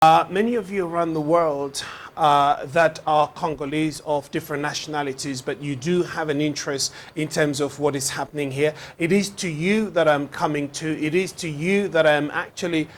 Many of you around the world that are Congolese of different nationalities, but you do have an interest in terms of what is happening here. It is to you that I'm coming to. It is to you that I'm actually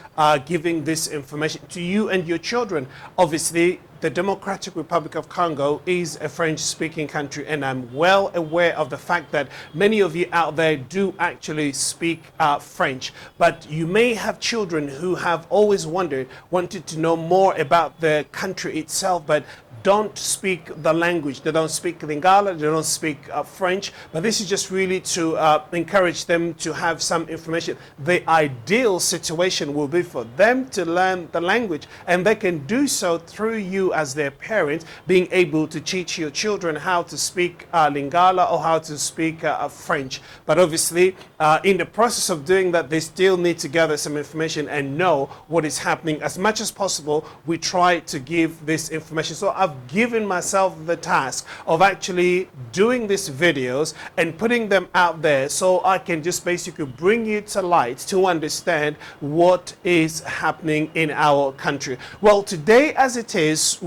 giving this information to you and your children. Obviously, the Democratic Republic of Congo is a French-speaking country, and I'm well aware of the fact that many of you out there do actually speak French. But you may have children who have always wanted to know more about the country itself, but don't speak the language. They don't speak Lingala, they don't speak French, but this is just really to encourage them to have some information. The ideal situation will be for them to learn the language, and they can do so through you as their parents, being able to teach your children how to speak Lingala or how to speak French. But obviously, in the process of doing that, they still need to gather some information and know what is happening. As much as possible, we try to give this information. So I've given myself the task of actually doing these videos and putting them out there so I can just basically bring you to light to understand what is happening in our country. Well, today as it is,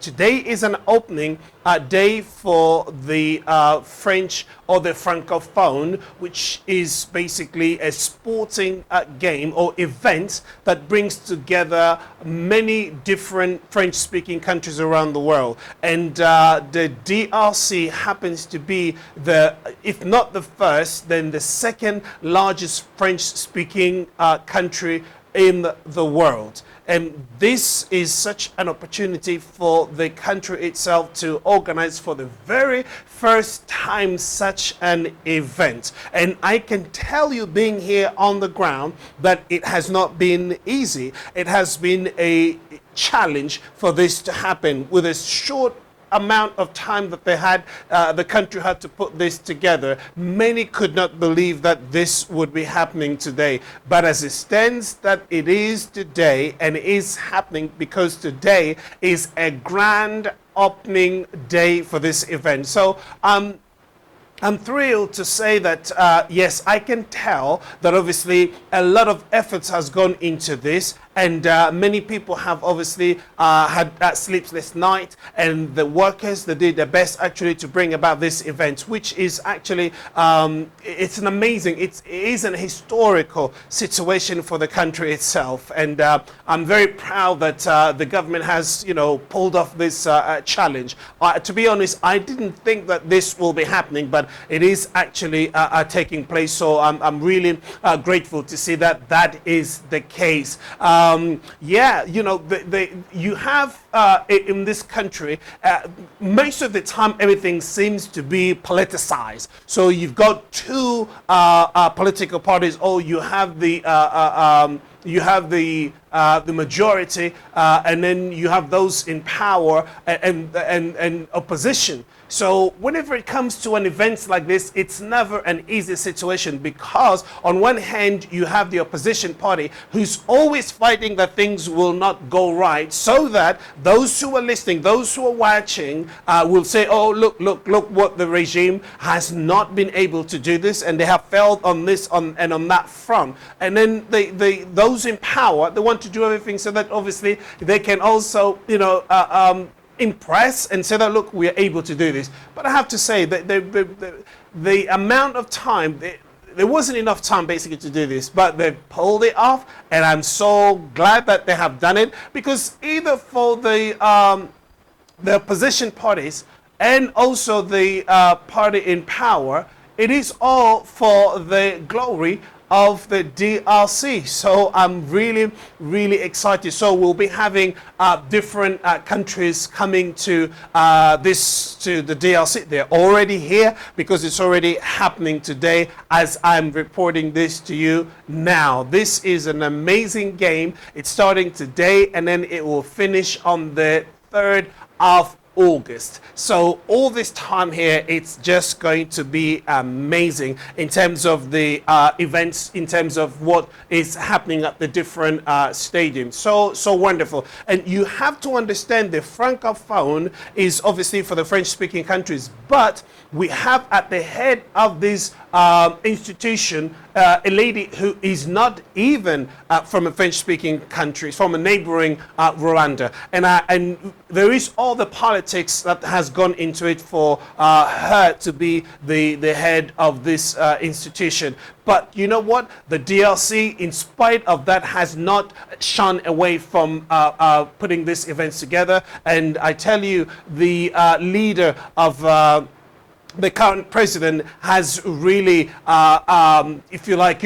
today is an opening day for the French or the Francophone, which is basically a sporting game or event that brings together many different French-speaking countries around the world. And the DRC happens to be the, if not the first, then the second largest French-speaking country in the world. And this is such an opportunity for the country itself to organize for the very first time such an event. And I can tell you, being here on the ground, that it has not been easy. It has been a challenge for this to happen with a short amount of time that they had, the country had to put this together. Many could not believe that this would be happening today. But as it stands, that it is today, and it is happening because today is a grand opening day for this event. So I'm thrilled to say that, yes, I can tell that obviously a lot of efforts has gone into this, and many people have obviously had that sleepless night, and the workers, they did their best actually to bring about this event, which is actually, it's an amazing, it is an historical situation for the country itself. And I'm very proud that the government has, you know, pulled off this challenge. To be honest, I didn't think that this will be happening, but it is actually taking place. So I'm really grateful to see that that is the case. Yeah, you know, you have in this country, most of the time everything seems to be politicized. So you've got two political parties, or you have the majority, and then you have those in power and opposition. So whenever it comes to an event like this, it's never an easy situation, because on one hand you have the opposition party who's always fighting that things will not go right, so that those who are listening, those who are watching will say, oh, look what the regime has not been able to do this, and they have failed on this and on that front. And then those in power, they want to do everything so that obviously they can also, you know, impress and say that, look, we are able to do this. But I have to say that the amount of time, there wasn't enough time basically to do this, but they pulled it off, and I'm so glad that they have done it, because either for the opposition parties and also the party in power, it is all for the glory of the DRC. So I'm really, really excited. So we'll be having different countries coming to the DRC. They're already here because it's already happening today as I'm reporting this to you now. This is an amazing game. It's starting today, and then it will finish on the 3rd of August. So all this time here, it's just going to be amazing in terms of the events, in terms of what is happening at the different stadiums. So wonderful. And you have to understand, the Francophone is obviously for the French-speaking countries, but we have at the head of this institution, a lady who is not even from a French-speaking country, from a neighboring Rwanda. And there is all the politics that has gone into it for her to be the head of this institution. But you know what? The DRC, in spite of that, has not shunned away from putting these events together. And I tell you, the leader of the current president has really, if you like,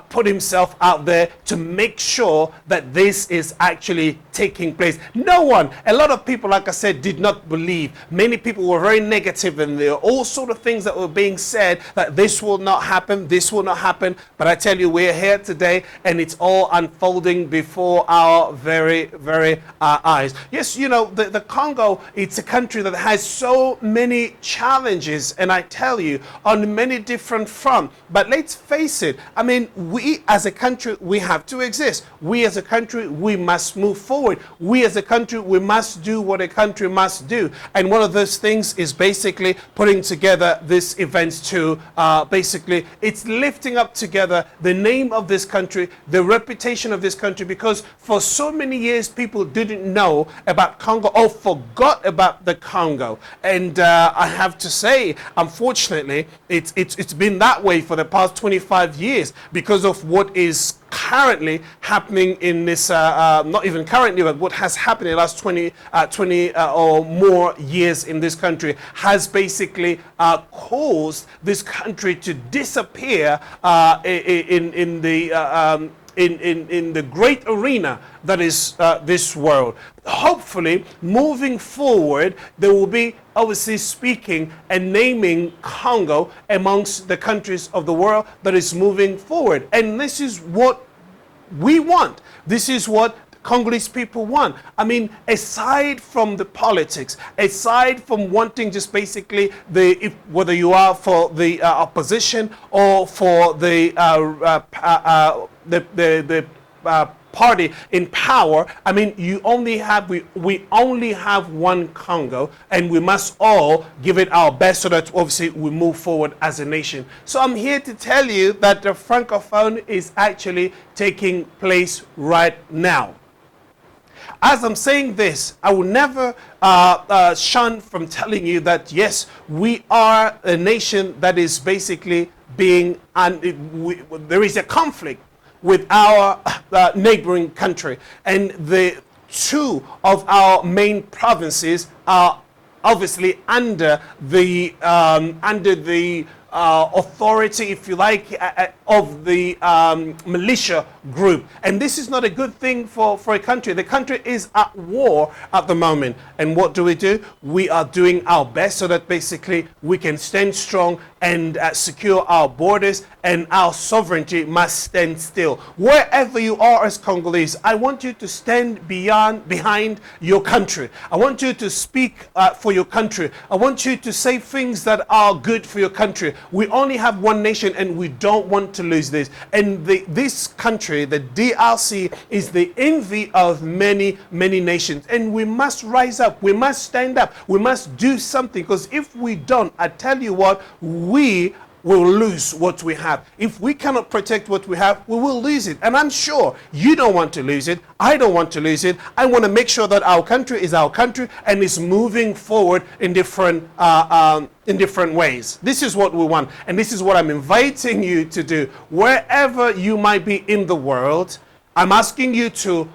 put himself out there to make sure that this is actually taking place. No one, a lot of people, like I said, did not believe. Many people were very negative, and there are all sort of things that were being said that this will not happen, this will not happen. But I tell you, we're here today, and it's all unfolding before our very, very eyes. Yes, the Congo, it's a country that has so many challenges, and I tell you, on many different fronts. But let's face it, I mean, we as a country, we have to exist. We as a country, we must move forward. We as a country, we must do what a country must do. And one of those things is basically putting together this event to basically, it's lifting up together the name of this country, the reputation of this country, because for so many years, people didn't know about Congo or forgot about the Congo. And I have to say, unfortunately, it's been that way for the past 25 years because of what is currently happening in this, not even currently, but what has happened in the last 20 or more years in this country has basically caused this country to disappear in the great arena that is this world. Hopefully, moving forward, there will be obviously speaking and naming Congo amongst the countries of the world that is moving forward. And this is what we want. This is what Congolese people want. I mean, aside from the politics, aside from wanting just basically whether you are for the opposition or for the party in power, I mean, we only have one Congo, and we must all give it our best so that obviously we move forward as a nation. So I'm here to tell you that the Francophone is actually taking place right now. As I'm saying this, I will never shun from telling you that, yes, we are a nation that is basically being, there is a conflict with our neighboring country. And the two of our main provinces are obviously under the authority, if you like, of the militia group. And this is not a good thing for a country. The country is at war at the moment. And what do? We are doing our best so that basically we can stand strong and secure our borders, and our sovereignty must stand still. Wherever you are as Congolese, I want you to stand behind your country. I want you to speak for your country. I want you to say things that are good for your country. We only have one nation, and we don't want to lose this. And this country, the DRC, is the envy of many, many nations. And we must rise up. We must stand up. We must do something, because if we don't, I tell you what, we will lose what we have. If we cannot protect what we have, we will lose it. And I'm sure you don't want to lose it. I don't want to lose it. I want to make sure that our country is our country and is moving forward in different ways. This is what we want. And this is what I'm inviting you to do. Wherever you might be in the world, I'm asking you to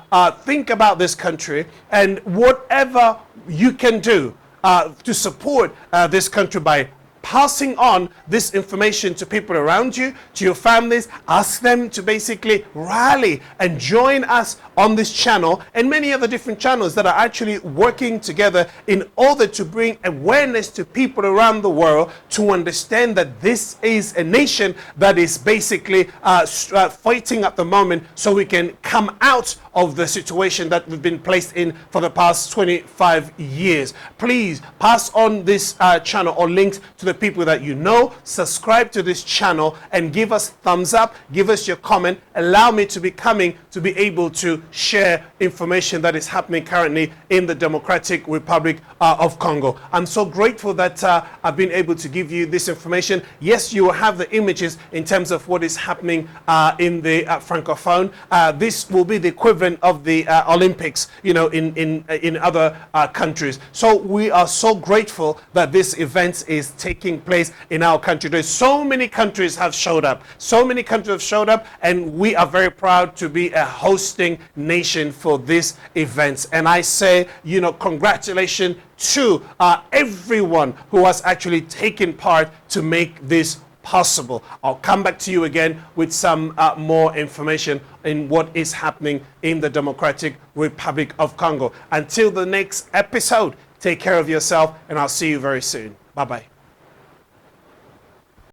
think about this country, and whatever you can do to support this country by passing on this information to people around you, to your families. Ask them to basically rally and join us on this channel and many other different channels that are actually working together in order to bring awareness to people around the world to understand that this is a nation that is basically fighting at the moment, so we can come out of the situation that we've been placed in for the past 25 years. Please pass on this channel or links to the the people that you know, subscribe to this channel and give us thumbs up, give us your comment, allow me to be able to share information that is happening currently in the Democratic Republic of Congo. I'm so grateful that I've been able to give you this information. Yes, you will have the images in terms of what is happening in the Francophone. This will be the equivalent of the Olympics, you know, in other countries. So we are so grateful that this event is taking place in our country. There's so many countries have showed up. So many countries have showed up, and we are very proud to be a hosting nation for this event. And I say, you know, congratulations to everyone who has actually taken part to make this possible. I'll come back to you again with some more information in what is happening in the Democratic Republic of Congo. Until the next episode, take care of yourself, and I'll see you very soon. Bye-bye.